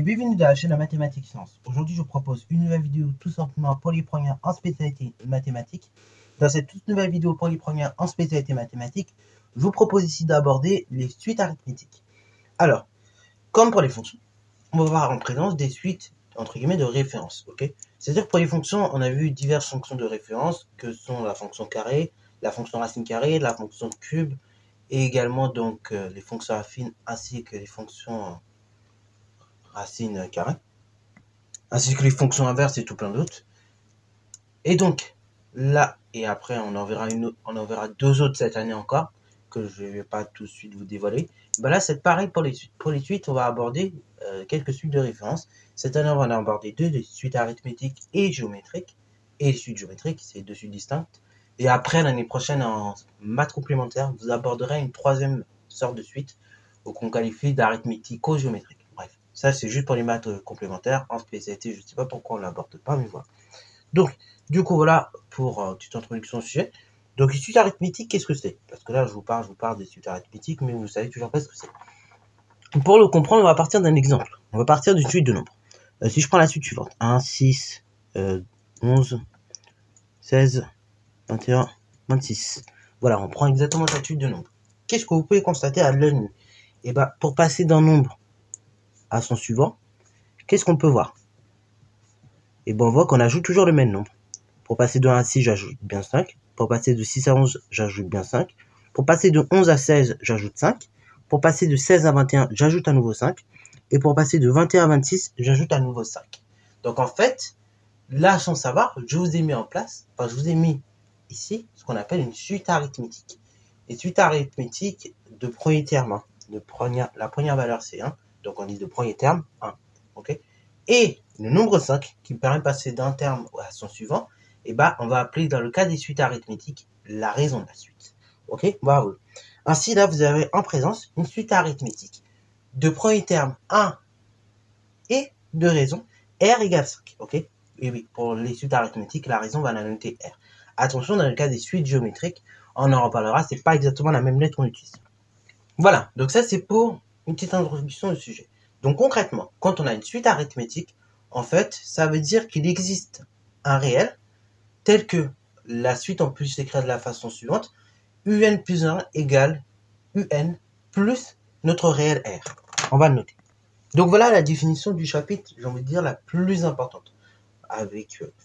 et bienvenue dans la chaîne de Mathématiques Sciences. Aujourd'hui, je vous propose une nouvelle vidéo tout simplement pour les premières en spécialité mathématiques. Dans cette toute nouvelle vidéo pour les premières en spécialité mathématiques, je vous propose ici d'aborder les suites arithmétiques. Alors, comme pour les fonctions, on va voir en présence des suites entre guillemets de référence. C'est-à-dire pour les fonctions, on a vu diverses fonctions de référence que sont la fonction carré, la fonction racine carrée, la fonction cube et également donc les fonctions affines ainsi que les fonctions racine carrée, ainsi que les fonctions inverses et tout plein d'autres. Et donc là, et après on en verra deux autres cette année encore, que je ne vais pas tout de suite vous dévoiler. Ben là c'est pareil pour les suites. Pour les suites, on va aborder quelques suites de référence. Cette année on va en aborder deux, des suites arithmétiques et géométriques. Et les suites géométriques, c'est deux suites distinctes. Et après l'année prochaine en maths complémentaire, vous aborderez une troisième sorte de suite qu'on qualifie d'arithmético-géométrique. Bref, ça c'est juste pour les maths complémentaires. En spécialité, je ne sais pas pourquoi on ne l'aborde pas, mais voilà. Donc, du coup, voilà pour une petite introduction au sujet. Donc, les suites arithmétiques, qu'est-ce que c'est? Parce que là, je vous parle des suites arithmétiques, mais vous savez toujours pas ce que c'est. Pour le comprendre, on va partir d'un exemple. On va partir d'une suite de nombres. Si je prends la suite suivante, 1, 6, 11, 16, 21, 26. Voilà, on prend exactement cette suite de nombres. Qu'est-ce que vous pouvez constater à l'œil nu? Et ben, pour passer d'un nombre à son suivant, qu'est-ce qu'on peut voir? Et ben, on voit qu'on ajoute toujours le même nombre. Pour passer de 1 à 6, j'ajoute bien 5. Pour passer de 6 à 11, j'ajoute bien 5. Pour passer de 11 à 16, j'ajoute 5. Pour passer de 16 à 21, j'ajoute à nouveau 5. Et pour passer de 21 à 26, j'ajoute à nouveau 5. Donc en fait, là, sans savoir, je vous ai mis en place, je vous ai mis ici ce qu'on appelle une suite arithmétique. Et suite arithmétique de premier terme, la première valeur c'est 1. Donc on dit de premier terme 1. Et le nombre 5 qui permet de passer d'un terme à son suivant, et ben, on va appeler dans le cas des suites arithmétiques la raison de la suite. Bravo. Ainsi, là, vous avez en présence une suite arithmétique de premier terme 1 et de raison R égale 5. Et oui, pour les suites arithmétiques, la raison va la noter R. Attention, dans le cas des suites géométriques, on en reparlera, c'est pas exactement la même lettre qu'on utilise. Voilà, donc ça c'est pour une petite introduction au sujet. Donc concrètement, quand on a une suite arithmétique, en fait, ça veut dire qu'il existe un réel tel que la suite, on peut s'écrire de la façon suivante: un plus 1 égale un plus notre réel R. On va le noter. Donc voilà la définition du chapitre, j'ai envie de dire, la plus importante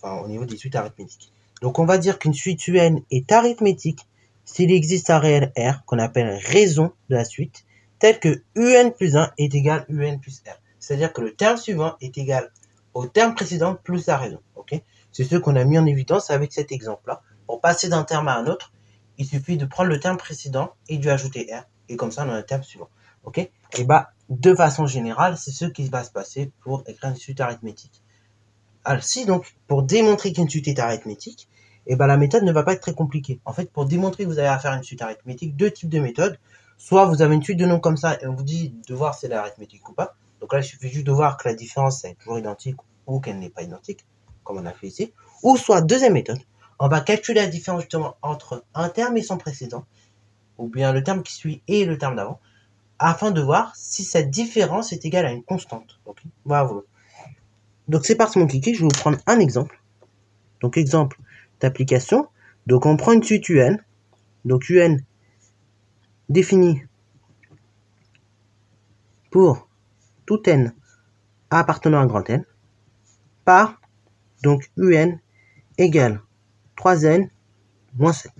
au niveau des suites arithmétiques. Donc on va dire qu'une suite un est arithmétique s'il existe un réel R qu'on appelle raison de la suite, tel que un plus 1 est égal un plus R. C'est-à-dire que le terme suivant est égal au terme précédent plus la raison. C'est ce qu'on a mis en évidence avec cet exemple-là. Pour passer d'un terme à un autre, il suffit de prendre le terme précédent et de lui ajouter R. Et comme ça, on a le terme suivant. Et bah, de façon générale, c'est ce qui va se passer pour écrire une suite arithmétique. Alors, si donc, pour démontrer qu'une suite est arithmétique, et bah, la méthode ne va pas être très compliquée. En fait, pour démontrer que vous avez affaire à une suite arithmétique, deux types de méthodes. Soit vous avez une suite de nombres comme ça et on vous dit de voir si elle est arithmétique ou pas. Donc là, il suffit juste de voir que la différence est toujours identique ou qu'elle n'est pas identique, comme on a fait ici. Ou soit, deuxième méthode, on va calculer la différence justement entre un terme et son précédent, ou bien le terme qui suit et le terme d'avant, afin de voir si cette différence est égale à une constante. Bravo. Donc c'est parti mon kiki, je vais vous prendre un exemple. Donc exemple d'application. Donc on prend une suite UN. Donc UN définie pour tout n appartenant à grand N par donc UN égale 3n moins 7.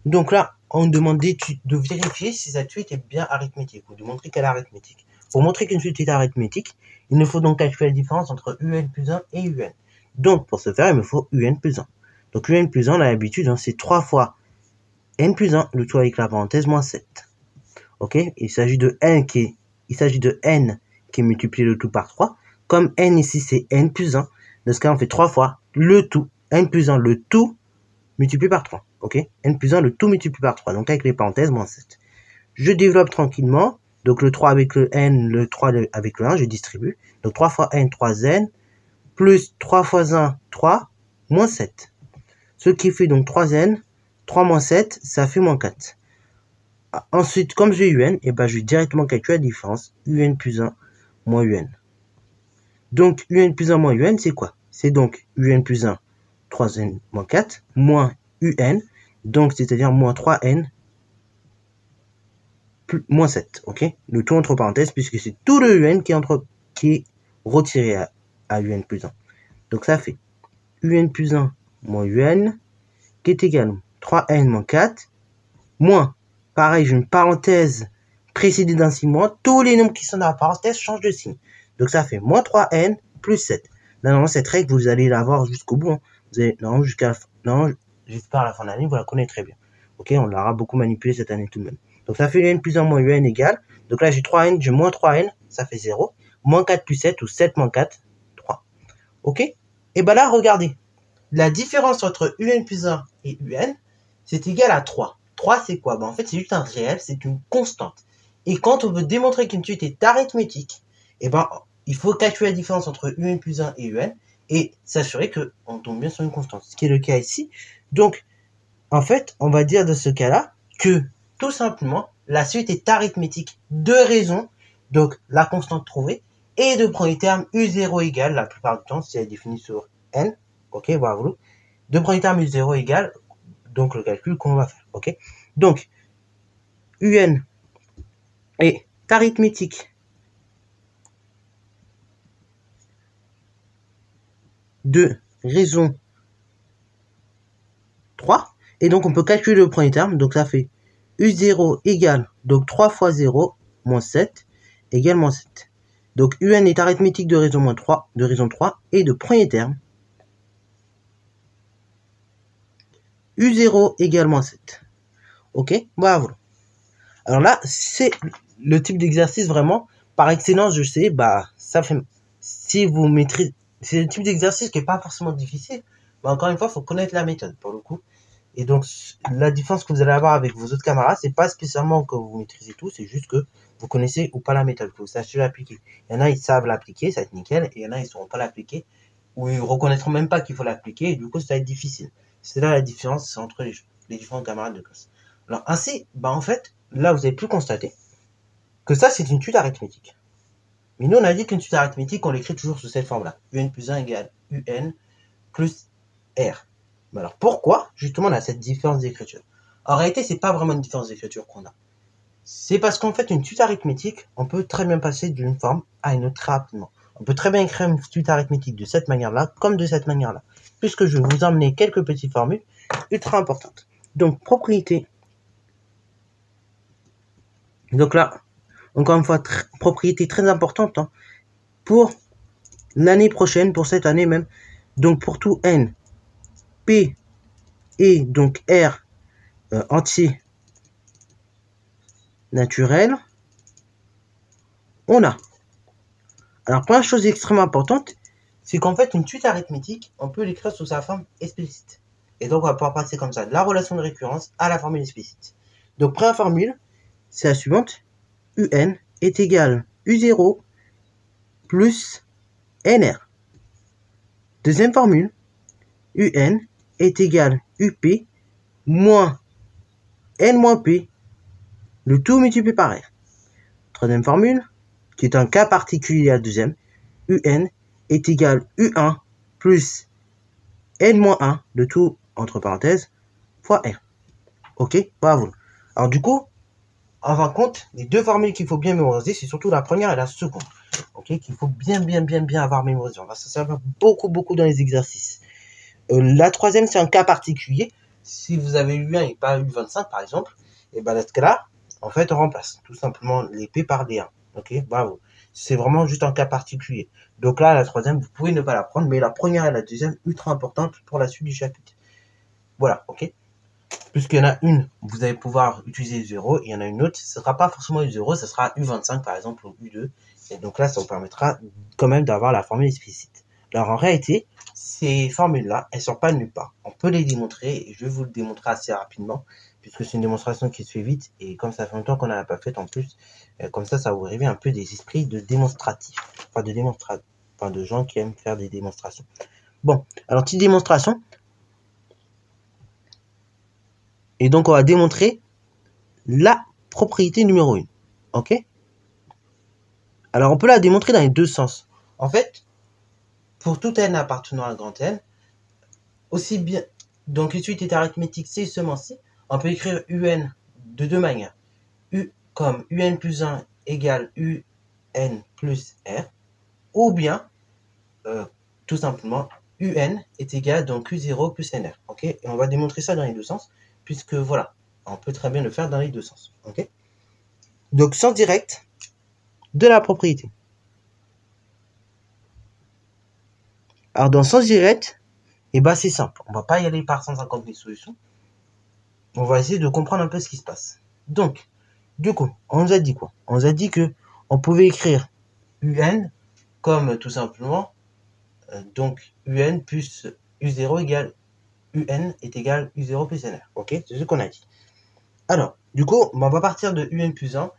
Donc là, on demande de vérifier si cette suite est bien arithmétique, ou de montrer qu'elle est arithmétique. Pour montrer qu'une suite est arithmétique, il nous faut donc calculer la différence entre un plus 1 et un. Donc pour ce faire, il me faut un plus 1. Donc un plus 1, on a l'habitude, c'est 3 fois n plus 1, le tout avec la parenthèse moins 7. Il s'agit de n qui est multiplié le tout par 3. Comme n ici c'est n plus 1, dans ce cas on fait 3 fois le tout, n plus 1, le tout multiplié par 3. N plus 1, le tout multiplié par 3. Donc avec les parenthèses, moins 7. Je développe tranquillement. Donc le 3 avec le n, le 3 avec le 1, je distribue. Donc 3 fois n, 3n, plus 3 fois 1, 3, moins 7. Ce qui fait donc 3n, 3 moins 7, ça fait moins 4. Ensuite, comme j'ai un, et ben, je vais directement calculer la différence. Un plus 1 moins un. Donc, UN plus 1 moins UN, c'est quoi? C'est donc UN plus 1, 3N moins 4, moins UN, donc c'est-à-dire moins 3N, plus, moins 7, ok? Le tout entre parenthèses, puisque c'est tout le UN qui est retiré à UN plus 1. Donc ça fait UN plus 1 moins UN, qui est égal à 3N moins 4, moins, pareil, j'ai une parenthèse précédée d'un signe moins, tous les nombres qui sont dans la parenthèse changent de signe. Donc ça fait moins 3N plus 7. Là, normalement, cette règle, vous allez l'avoir jusqu'au bout. Hein. Vous allez, normalement, j'espère à la fin de l'année, vous la connaissez très bien. Ok, on l'aura beaucoup manipulé cette année tout de même. Donc ça fait UN plus 1 moins UN égale. Donc là, j'ai 3N, j'ai moins 3N, ça fait 0. Moins 4 plus 7, ou 7 moins 4, 3. Ok? Et ben là, regardez. La différence entre UN plus 1 et UN, c'est égal à 3. 3, c'est quoi? Ben, en fait, c'est juste un réel, c'est une constante. Et quand on veut démontrer qu'une suite est arithmétique, et ben, il faut calculer la différence entre UN plus 1 et UN et s'assurer qu'on tombe bien sur une constante, ce qui est le cas ici. Donc, en fait, on va dire de ce cas-là que, tout simplement, la suite est arithmétique de raison, donc la constante trouvée, et de premier terme U0 égale, la plupart du temps, si elle est définie sur N, ok, voilà, de premier terme U0 égale, donc le calcul qu'on va faire, ok. Donc, UN est arithmétique de raison 3, et donc on peut calculer le premier terme, donc ça fait U0 égale, donc 3 fois 0, moins 7, égale moins 7. Donc UN est arithmétique de raison moins 3, de raison 3, et de premier terme, U0 égale moins 7. Ok, voilà. Alors là, c'est le type d'exercice vraiment, par excellence, je sais, bah, ça fait, si vous maîtrisez, c'est le type d'exercice qui est pas forcément difficile, mais encore une fois, il faut connaître la méthode, pour le coup. Et donc, la différence que vous allez avoir avec vos autres camarades, c'est pas spécialement que vous maîtrisez tout, c'est juste que vous connaissez ou pas la méthode, que vous sachiez l'appliquer. Il y en a, ils savent l'appliquer, ça va être nickel, et il y en a, ils sauront pas l'appliquer, ou ils reconnaîtront même pas qu'il faut l'appliquer, et du coup, ça va être difficile. C'est là la différence entre les différents camarades de classe. Alors, ainsi, bah, en fait, là, vous avez pu constater que ça, c'est une suite arithmétique. Mais nous, on a dit qu'une suite arithmétique, on l'écrit toujours sous cette forme-là. UN plus 1 égale UN plus R. Mais alors, pourquoi, justement, on a cette différence d'écriture? En réalité, c'est pas vraiment une différence d'écriture qu'on a. C'est parce qu'en fait, une suite arithmétique, on peut très bien passer d'une forme à une autre très rapidement. On peut très bien écrire une suite arithmétique de cette manière-là, comme de cette manière-là. Puisque je vais vous emmener quelques petites formules ultra importantes. Donc, propriété. Donc là, encore une fois, propriété très importante hein, pour l'année prochaine, pour cette année même. Donc, pour tout N, P et donc R entier naturel, on a. Alors, première chose extrêmement importante, c'est qu'en fait, une suite arithmétique, on peut l'écrire sous sa forme explicite. Et donc, on va pouvoir passer comme ça, de la relation de récurrence à la formule explicite. Donc, première formule, c'est la suivante. UN est égal U0 plus NR. Deuxième formule, UN est égal UP moins N moins P, le tout multiplié par R. Troisième formule, qui est un cas particulier à la deuxième, UN est égal U1 plus N moins 1, le tout entre parenthèses, fois R. Ok, bravo. Alors du coup, en fin de compte, les deux formules qu'il faut bien mémoriser, c'est surtout la première et la seconde. Ok, qu'il faut bien avoir mémorisé. On va se servir beaucoup dans les exercices. La troisième, c'est un cas particulier. Si vous avez eu 1 et pas eu 25 par exemple, et ben dans ce cas-là, en fait, on remplace tout simplement les P par des 1. Ok, bravo. C'est vraiment juste un cas particulier. Donc là, la troisième, vous pouvez ne pas la prendre, mais la première et la deuxième, ultra importante pour la suite du chapitre. Voilà, ok. Puisqu'il y en a une, vous allez pouvoir utiliser U0, et il y en a une autre, ce ne sera pas forcément U0, ce sera U25 par exemple, ou U2. Et donc là, ça vous permettra quand même d'avoir la formule explicite. Alors en réalité, ces formules-là, elles ne sortent pas de nulle part. On peut les démontrer, et je vais vous le démontrer assez rapidement, puisque c'est une démonstration qui se fait vite, et comme ça fait longtemps qu'on n'en a pas fait en plus, comme ça vous réveille un peu des esprits de démonstratifs, de gens qui aiment faire des démonstrations. Bon, alors petite démonstration. Et donc, on va démontrer la propriété numéro 1. Ok? Alors, on peut la démontrer dans les deux sens. En fait, pour tout n appartenant à grand N, aussi bien, donc une suite arithmétique c'est seulement si, on peut écrire un de deux manières. Comme un plus 1 égale un plus r, ou bien, tout simplement, un est égal donc u0 plus nr. Ok, et on va démontrer ça dans les deux sens, puisque voilà, on peut très bien le faire dans les deux sens. Ok, donc sens direct de la propriété. Alors dans sens direct, et ben c'est simple, on va pas y aller par 150 000 solutions. On va essayer de comprendre un peu ce qui se passe. Donc, du coup, on nous a dit quoi? On nous a dit que on pouvait écrire un comme tout simplement donc un plus u0 égale un est égal u0 plus nr. Ok, c'est ce qu'on a dit. Alors, du coup, on va partir de un plus 1.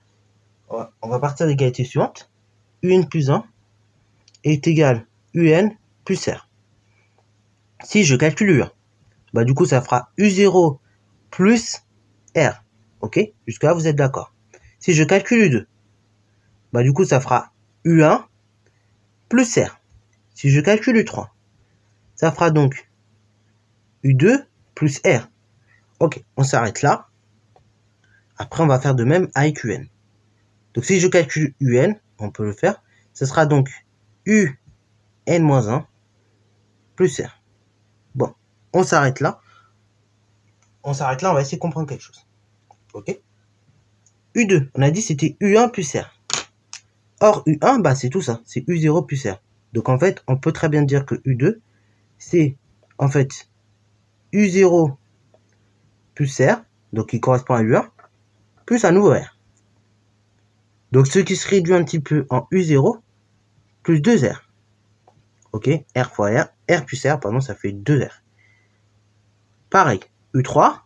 On va partir de l'égalité suivante. Un plus 1 est égal un plus r. Si je calcule u1, bah du coup ça fera u0 plus r. Ok, jusque-là vous êtes d'accord. Si je calcule u2, bah du coup ça fera u1 plus r. Si je calcule u3, ça fera donc u2 plus r. Ok, on s'arrête là. Après on va faire de même avec un. Donc si je calcule un, on peut le faire. Ce sera donc un-1 plus r. Bon, on s'arrête là. On s'arrête là, on va essayer de comprendre quelque chose. Ok, U2, on a dit c'était U1 plus R. Or, U1, bah, c'est tout ça. C'est U0 plus R. Donc, en fait, on peut très bien dire que U2, c'est, en fait, U0 plus R, donc qui correspond à U1, plus un nouveau R. Donc, ce qui se réduit un petit peu en U0 plus 2R. Ok, R fois R, R plus R, pardon, ça fait 2R. Pareil, U3,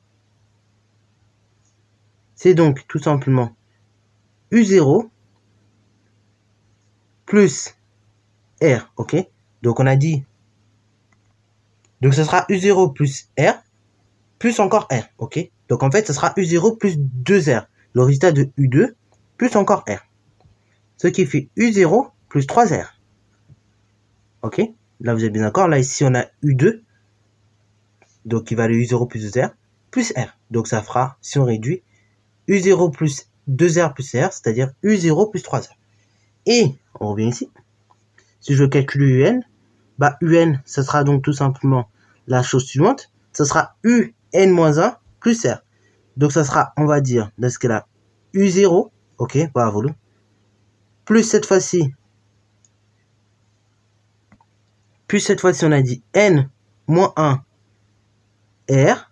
c'est donc tout simplement U0 plus R, ok. Donc on a dit, donc ce sera U0 plus R, plus encore R, ok. Donc en fait, ce sera U0 plus 2R, le résultat de U2, plus encore R. Ce qui fait U0 plus 3R. Ok, là vous êtes bien d'accord. Là ici on a U2, donc il va aller U0 plus 2R, plus R. Donc ça fera, si on réduit, U0 plus 2R plus R, c'est-à-dire U0 plus 3R. Et, on revient ici, si je calcule UN, bah UN, ça sera donc tout simplement la chose suivante, ça sera UN-1 plus R. Donc ça sera, on va dire, dans ce cas-là, U0, ok, bravo, plus cette fois-ci, on a dit N-1 R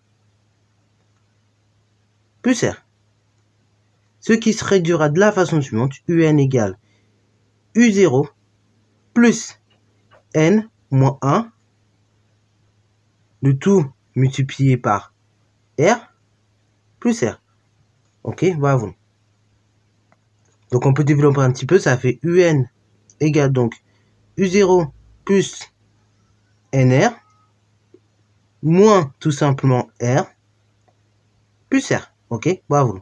plus R. Ce qui se réduira de la façon suivante, UN égale U0 plus N-1, le tout multiplié par R plus R. Ok, bravo. Donc on peut développer un petit peu, ça fait UN égale donc U0 plus NR moins tout simplement R plus R. Ok, bravo.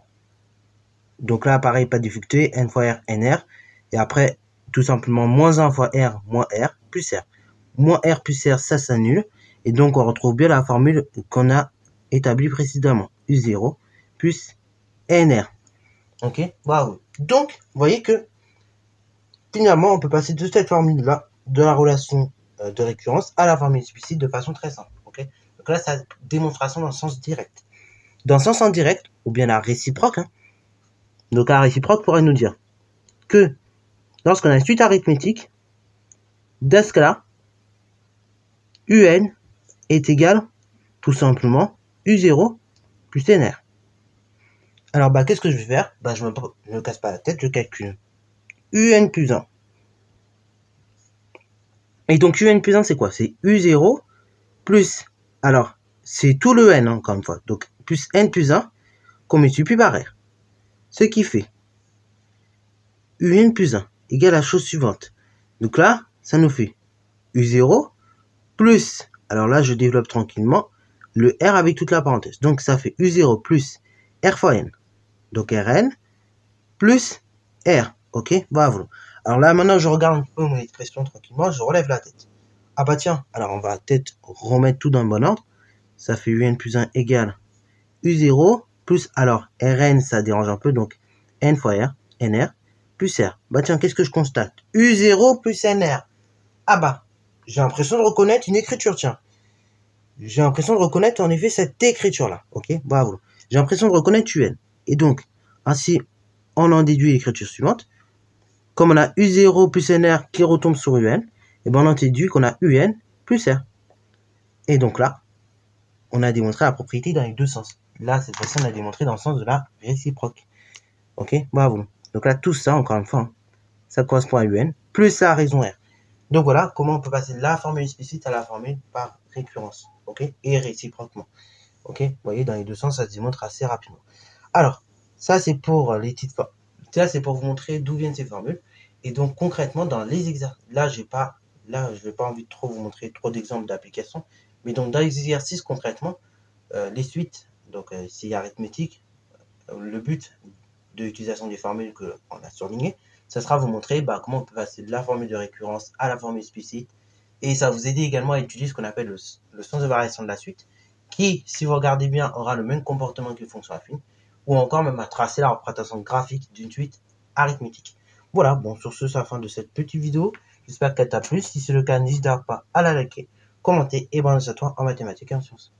Donc là, pareil, pas de difficulté, N fois R, NR. Et après, tout simplement, moins 1 fois R, moins R, plus R. Moins R plus R, ça s'annule. Et donc, on retrouve bien la formule qu'on a établie précédemment. U0 plus NR. Ok, bravo. Donc, vous voyez que, finalement, on peut passer de cette formule-là, de la relation de récurrence, à la formule explicite de façon très simple. Ok, donc là, c'est la démonstration dans le sens direct. Dans le sens indirect, ou bien la réciproque, hein, donc la réciproque pourrait nous dire que lorsqu'on a une suite arithmétique, dans ce cas-là, UN est égal tout simplement U0 plus NR. Alors bah qu'est-ce que je vais faire? Bah je me casse pas la tête, je calcule UN plus 1. Et donc UN plus 1 c'est quoi? C'est U0 plus, alors c'est tout le N encore une fois, donc plus N plus 1 qu'on multiplie par R. Ce qui fait UN plus 1 égale la chose suivante. Donc là, ça nous fait U0 plus, alors là je développe tranquillement, le R avec toute la parenthèse. Donc ça fait U0 plus R fois N. Donc Rn plus R. Ok, bravo. Alors là maintenant je regarde un peu mon expression tranquillement, je relève la tête. Ah bah tiens, alors on va peut-être remettre tout dans le bon ordre. Ça fait UN plus 1 égale U0 plus, alors Rn ça dérange un peu, donc N fois R, NR, plus R. Bah tiens, qu'est-ce que je constate? U0 plus NR. Ah bah, j'ai l'impression de reconnaître une écriture, tiens. J'ai l'impression de reconnaître en effet cette écriture-là, ok? Bravo. J'ai l'impression de reconnaître UN. Et donc, ainsi, on en déduit l'écriture suivante. Comme on a U0 plus NR qui retombe sur UN, et ben on en déduit qu'on a UN plus R. Et donc là, on a démontré la propriété dans les deux sens. Là, cette fois-ci, on a démontré dans le sens de la réciproque. Ok? Bravo. Donc là, tout ça, encore une fois, ça correspond à UN, plus ça a raison R. Donc voilà comment on peut passer de la formule explicite à la formule par récurrence. Ok? Et réciproquement. Ok? Vous voyez, dans les deux sens, ça se démontre assez rapidement. Alors, ça, c'est pour les petites formules. Ça, c'est pour vous montrer d'où viennent ces formules. Et donc, concrètement, dans les exercices, là, je n'ai pas envie de trop vous montrer trop d'exemples d'applications. Mais donc, dans les exercices, concrètement, les suites, donc c'est arithmétique, le but de l'utilisation des formules qu'on a surlignées, ça sera vous montrer comment on peut passer de la formule de récurrence à la formule explicite. Et ça va vous aider également à étudier ce qu'on appelle le sens de variation de la suite, qui, si vous regardez bien, aura le même comportement qu'une fonction affine, ou encore même à tracer la représentation graphique d'une suite arithmétique. Voilà, bon, sur ce, c'est la fin de cette petite vidéo. J'espère qu'elle t'a plu. Si c'est le cas, n'hésite pas à la liker, commenter et bonne à toi en mathématiques et en sciences.